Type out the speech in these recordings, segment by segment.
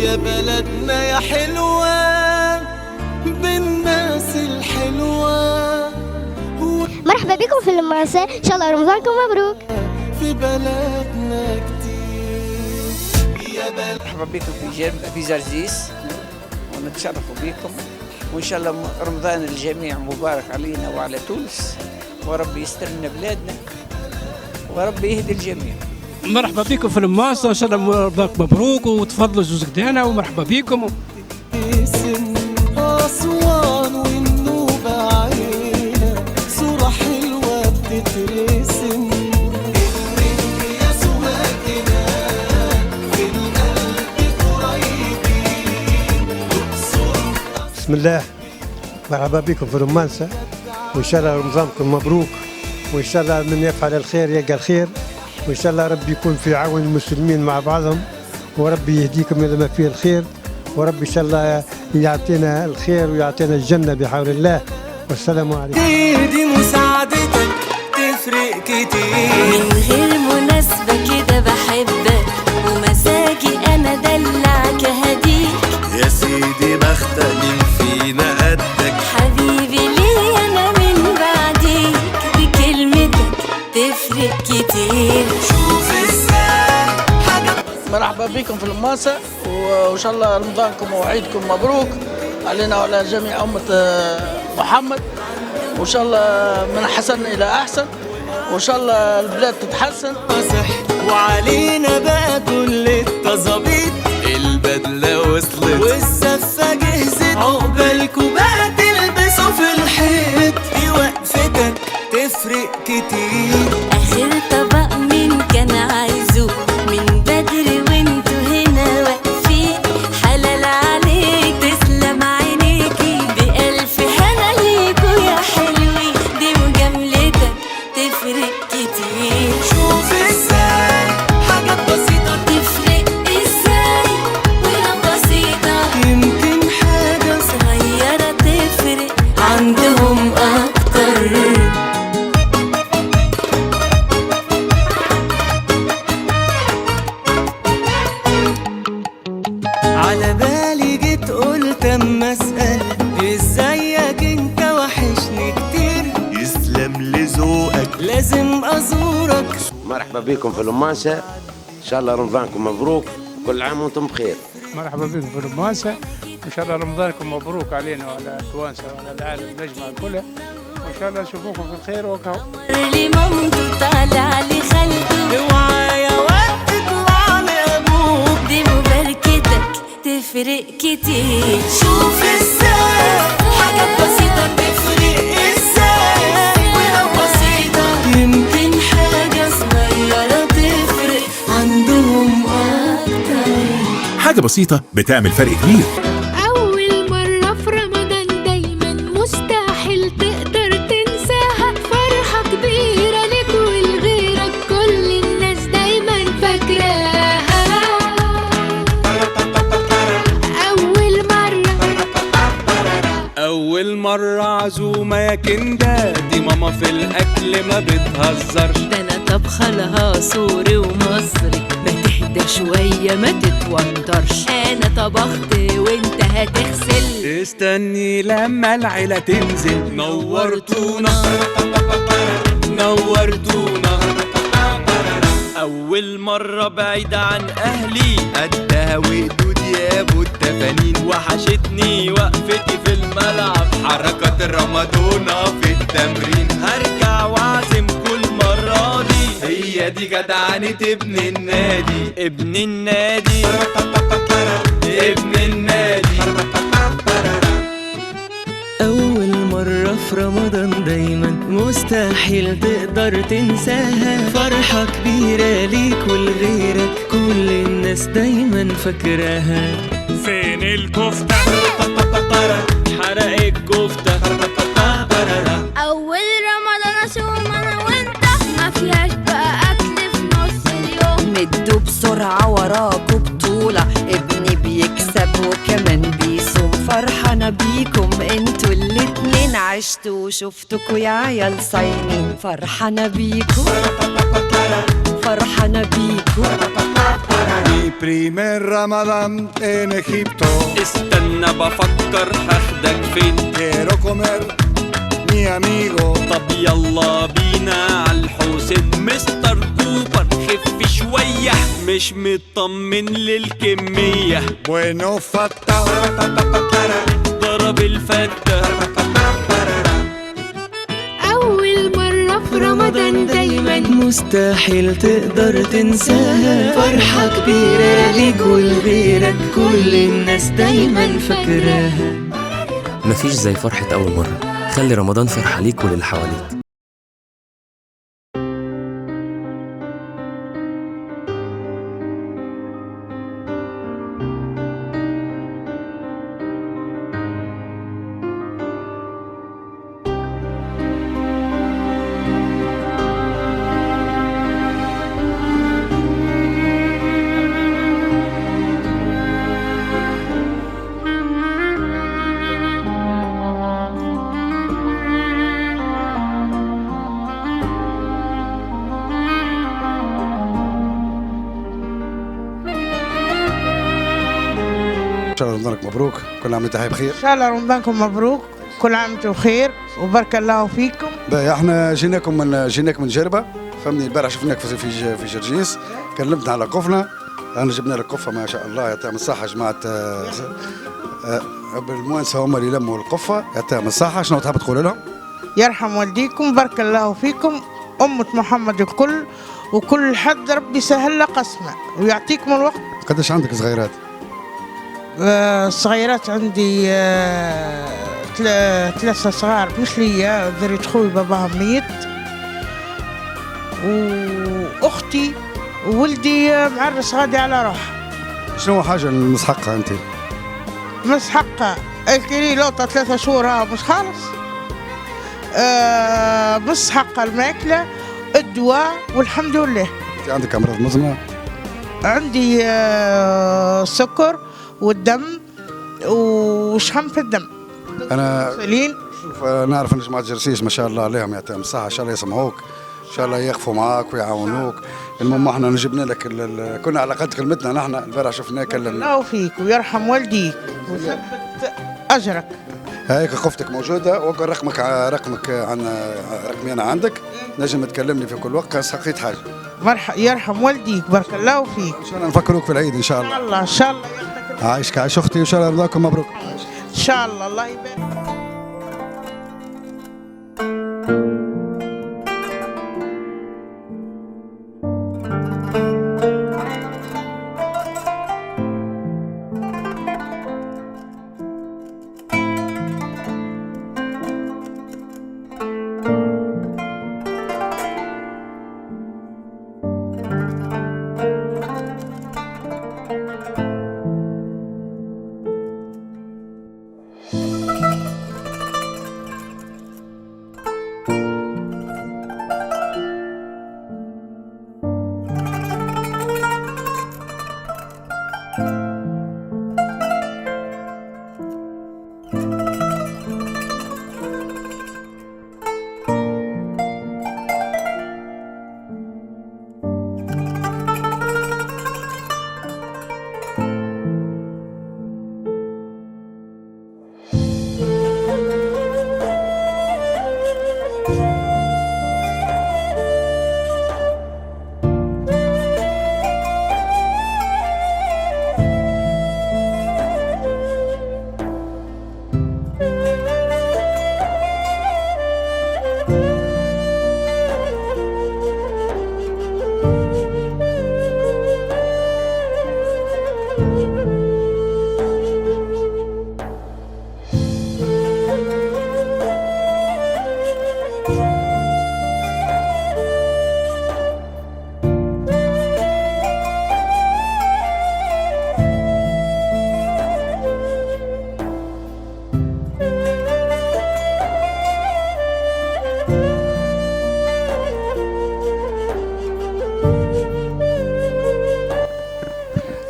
يا بلدنا يا حلوة بالناس الحلوة. مرحبا بكم في المرسى، إن شاء الله رمضانكم مبروك. في بلدنا كتير يا بلد. مرحبا بكم في زرزيس، ونتشرف بكم، وإن شاء الله رمضان الجميع مبارك علينا وعلى تونس، وربي يستر لنا بلادنا وربي يهدي الجميع. مرحبا بكم في الماصة، إن شاء الله رمضانكم مبروك وتفضلوا زوز قدانا، ومرحبا بكم. أسوان والنوبة عينة صورة حلوة بتترسم. يا سواقنا في القلب قريبين. بسم الله، مرحبا بكم في رومانسة، وإن شاء الله رمضانكم مبروك، وإن شاء الله من يفعل الخير يلقى الخير، وإن شاء الله ربي يكون في عون المسلمين مع بعضهم، وربي يهديكم إلى ما فيه الخير، وربي إن شاء الله يعطينا الخير ويعطينا الجنة بحول الله. والسلام عليكم. دي مساعدتك تفرق كتير. من غير مناسبة كده بحبك، ومزاجي أنا دلعك هديك. يا سيدي بختك مين فينا قدك. حبيبي ليه أنا من بعديك، بكلمتك تفرق كتير. شوف ازاي حاجة. مرحبا بكم في الماصة، وإن شاء الله رمضانكم وعيدكم مبروك علينا وعلى جميع أمة محمد، وإن شاء الله من حسن إلى أحسن، وإن شاء الله البلاد تتحسن. وعلينا بقى كل التظابيط، البدلة وصلت والزفة جهزت، عقبالكوا بقى تلبسوا في الحيط. دي وقفتك تفرق كتير. آخر طبق مين كان عايزه من بدري وانتوا هنا واقفين. حلال عليك تسلم عينيكي، بألف هنا ليكوا يا حلوين. دي مجاملتك تفرق كتير. شوف ازاي حاجات بسيطة تفرق ازاي ولو بسيطة، يمكن حاجة صغيرة تفرق عندهم أكتر. على بالي جيت قلت اما اسال ازيك انت، وحشني كتير. يسلم لذوقك لازم ازورك. مرحبا بكم في المانسة، إن شاء الله رمضانكم مبروك، كل عام وأنتم بخير. مرحبا بكم في الماصة، إن شاء الله رمضانكم مبروك علينا وعلى توانسة وعلى العالم نجمع كله، وإن شاء الله نشوفوكم في الخير وكهو. اللي مامته طالع لي خالته، اوعى يا واد تطلع لابوك. دي مباركتك تفرق كتير. شوف ازاي حاجات بسيطة تفرق ازاي ولو بسيطة، يمكن حاجة صغيرة تفرق عندهم أكتر. حاجة بسيطة بتعمل فرق كبير. أول مرة في رمضان دايما مستحيل تقدر تنساها. فرحة كبيرة لك ولغيرك، كل الناس دايما فاكراها. أول مرة عزومة يا كندا، دي ماما في الأكل ما بتهزرش. ده أنا طبخة لها سوري ومصري، ما تهدى شوية ما تتوترش. أنا طبخت وأنت هتغسل، استني لما العيلة تنزل. نورتونا نورتونا. أول مرة بعيدة عن أهلي، قدها وقدود يا أبو التفانين. وحشتني وقفتي في الملعب، حركات الرمضانة في التمرين. هرجع وأعزم كل مرة دي، هي دي جدعنة ابن النادي. ابن النادي ابن النادي. أول مرة في رمضان دايما مستحيل تقدر تنساها. فرحة كبيرة ليك ولغيرك، كل الناس دايما فاكراها. فين الكفتة؟ حرق الكفتة. أول رمضان أصوم أنا وأنت، ما فيهاش بقى أكل في نص اليوم. ندوا بسرعة وراكوا بطولة، ابني بيكسب وكمان بيصوم. فرحانة بيكم انتوا الاتنين، عشتوا وشفتكوا يا عيال صايمين. فرحانة بيكم فرحانة بيكو. Mi primer Ramadán en Egipto. استنى بفكر هاخدك فين. Quiero comer mi amigo. طب يلا بينا عالحسين. مستر كوبر خف شوية مش مطمن للكمية. Bueno fata. ضرب الفتة. أول مرة في رمضان دايما مستحيل تقدر تنساها. فرحة كبيرة ليك ولغيرك كل الناس دايما فاكراها. مفيش زي فرحة أول مرة. خلي رمضان فرحة ليك وللي حواليك. إن شاء الله رمضانك مبروك، كل عام وأنت بخير. إن شاء الله رمضانكم مبروك، كل عام وأنتم بخير وبارك الله فيكم. باهي احنا جيناك من جربة، فهمني البارح شفناك في جرجيس، كلمتنا على قفنا، انا جبنا لك قفة ما شاء الله يعطيهم الصحة جماعة بالموانسة هم اللي لموا القفة، يعطيهم الصحة. شنو تحب تقول لهم؟ يرحم والديكم، بارك الله فيكم، أمة محمد الكل وكل حد ربي يسهل له قسمه ويعطيكم الوقت. قداش عندك صغيرات؟ الصغيرات عندي 3 صغار مش ليا، ذرية خوي باباها ميت، واختي وولدي معرس غادي على روحه. شنو حاجة مسحقها أنت؟ مسحقة الكيلي لوطة 3 شهور ها مش خالص. مسحقة الماكلة الدواء والحمد لله. أنت عندك أمراض مزمنة؟ عندي السكر والدم وشحم في الدم. أنا شوف نعرف أن جماعة جرسيس ما شاء الله عليهم يعطيهم الصحة، إن شاء الله يسمعوك، إن شاء الله يقفوا معاك ويعاونوك. المهم احنا جبنا لك كنا على قد كلمتنا نحن البارح شفناه كلمنا. الله فيك ويرحم والديك ويثبت أجرك. هيك قفتك موجودة وقال رقمك عن رقمي أنا عندك، نجم تكلمني في كل وقت سقيت حاجة. يرحم والديك بارك الله فيك. إن شاء الله نفكروك في العيد إن شاء الله. إن شاء الله عايشك عايش أختي وإن شاء الله رمضانكم مبروك. إن شاء الله الله يبارك.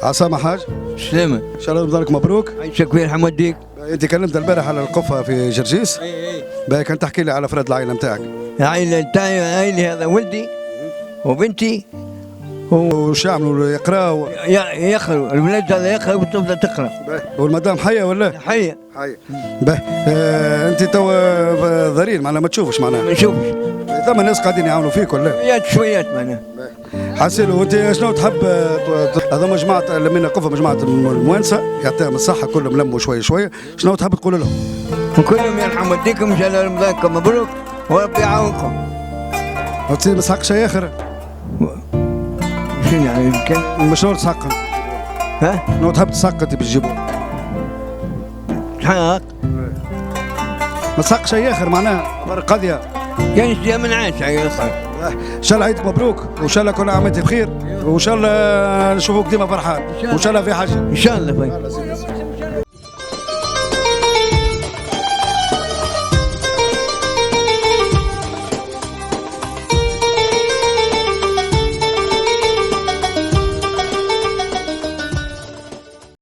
عسامة حاج سلامة ان شاء الله رمضانك مبروك. عايشك ويرحم والديك. انت كلمت البارح على القفة في جرجيس. اي باهي كان تحكي لي على افراد العائلة نتاعك. العائلة نتاعي عائلة هذا ولدي وبنتي وش يعملوا يقراوا؟ يقروا الولاد هذا يقرا وتبدا تقرا. والمدام حيه ولا؟ حيه. باهي انت تو ضرير معناها ما تشوفش معناها؟ ما نشوفش. ثم الناس قاعدين يعاونوا فيك ولا؟ شويات معناها. حسين وانت شنو تحب؟ هذوما جماعه لمين يقفوا مجموعه الموانسه يعطيهم الصحه كلهم لموا شويه شويه، شنو تحب تقول لهم؟ نقول لهم يرحم والديكم ان شاء الله رمضانكم مبروك وربي يعاونكم. وتصير ما تسحقش شيء اخر؟ شنو يعني يمكن؟ شنو تسحق؟ ها؟ شنو تحب تسحق انت بتجيبوا؟ تحقق؟ ما تسحق شيء اخر معناها برا قضيه. كان يشتي من عاش ان شاء الله عيدك مبروك وان شاء الله كل عام وانت بخير وان شاء الله نشوفوك ديما فرحان وان شاء الله في حاجه ان شاء الله.